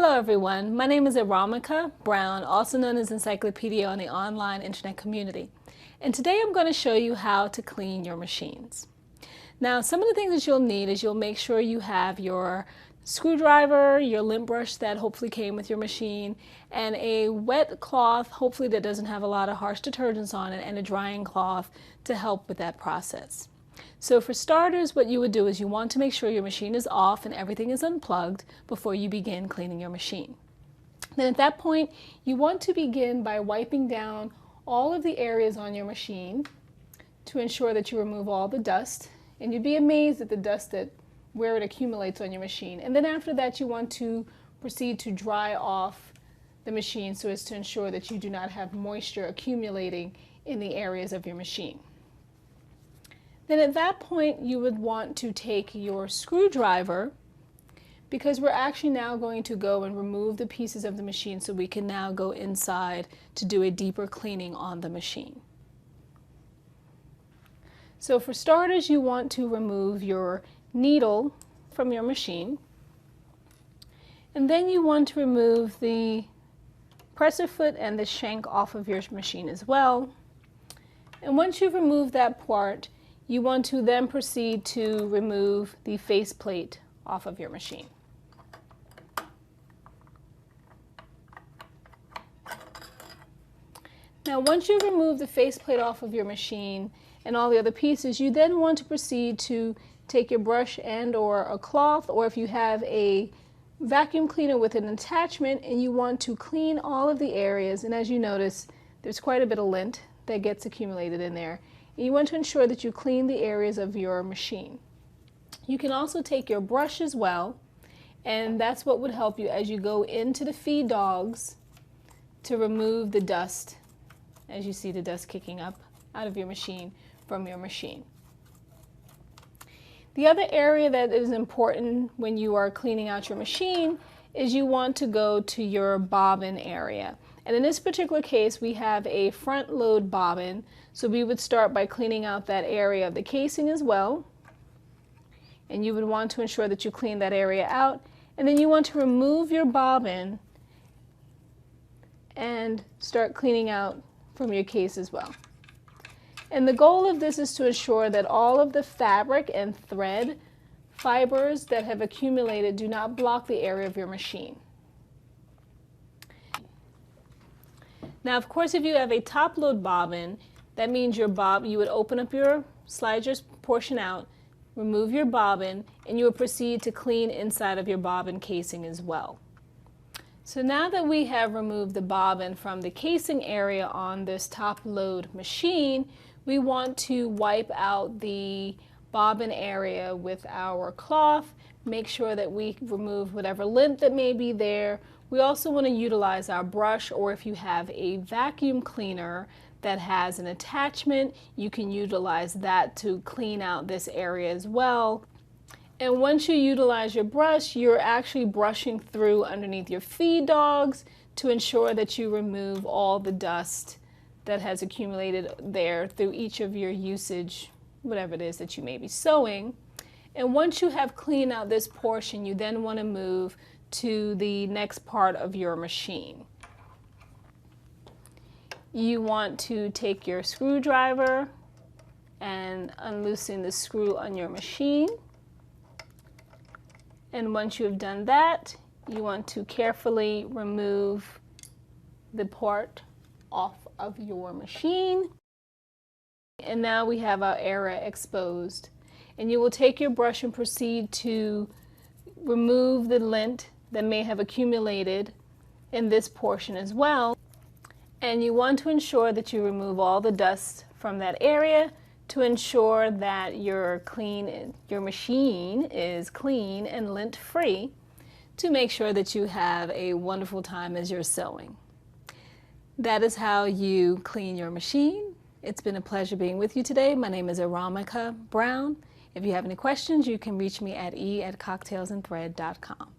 Hello everyone, my name is Aramika Brown, also known as Encyclopedia on the online internet community. And today I'm going to show you how to clean your machines. Now, some of the things that you'll need is you'll make sure you have your screwdriver, your lint brush that hopefully came with your machine, and a wet cloth, hopefully that doesn't have a lot of harsh detergents on it, and a drying cloth to help with that process. So for starters, what you would do is you want to make sure your machine is off and everything is unplugged before you begin cleaning your machine. Then at that point, you want to begin by wiping down all of the areas on your machine to ensure that you remove all the dust. And you'd be amazed at the dust where it accumulates on your machine. And then after that, you want to proceed to dry off the machine so as to ensure that you do not have moisture accumulating in the areas of your machine. Then at that point, you would want to take your screwdriver, because we're actually now going to go and remove the pieces of the machine so we can now go inside to do a deeper cleaning on the machine. So for starters, you want to remove your needle from your machine, and then you want to remove the presser foot and the shank off of your machine as well. And once you've removed that part, you want to then proceed to remove the faceplate off of your machine. Now, once you remove the faceplate off of your machine and all the other pieces, you then want to proceed to take your brush and or a cloth, or if you have a vacuum cleaner with an attachment, and you want to clean all of the areas. And as you notice, there's quite a bit of lint that gets accumulated in there. You want to ensure that you clean the areas of your machine. You can also take your brush as well, and that's what would help you as you go into the feed dogs to remove the dust, as you see the dust kicking up out of your machine from your machine. The other area that is important when you are cleaning out your machine is you want to go to your bobbin area. And in this particular case, we have a front load bobbin, so we would start by cleaning out that area of the casing as well. And you would want to ensure that you clean that area out. And then you want to remove your bobbin and start cleaning out from your case as well. And the goal of this is to ensure that all of the fabric and thread fibers that have accumulated do not block the area of your machine. Now, of course, if you have a top load bobbin, that means you would open up slide your portion out, remove your bobbin, and you would proceed to clean inside of your bobbin casing as well. So now that we have removed the bobbin from the casing area on this top load machine, we want to wipe out the bobbin area with our cloth, make sure that we remove whatever lint that may be there. We also want to utilize our brush, or if you have a vacuum cleaner that has an attachment, you can utilize that to clean out this area as well. And once you utilize your brush, you're actually brushing through underneath your feed dogs to ensure that you remove all the dust that has accumulated there through each of your usage, whatever it is that you may be sewing. And once you have cleaned out this portion, you then want to move to the next part of your machine. You want to take your screwdriver and unloosen the screw on your machine. And once you have done that, you want to carefully remove the part off of your machine. And now we have our area exposed. And you will take your brush and proceed to remove the lint that may have accumulated in this portion as well. And you want to ensure that you remove all the dust from that area to ensure that your machine is clean and lint free, to make sure that you have a wonderful time as you're sewing. That is how you clean your machine. It's been a pleasure being with you today. My name is Aramika Brown. If you have any questions, you can reach me at e@cocktailsandthread.com.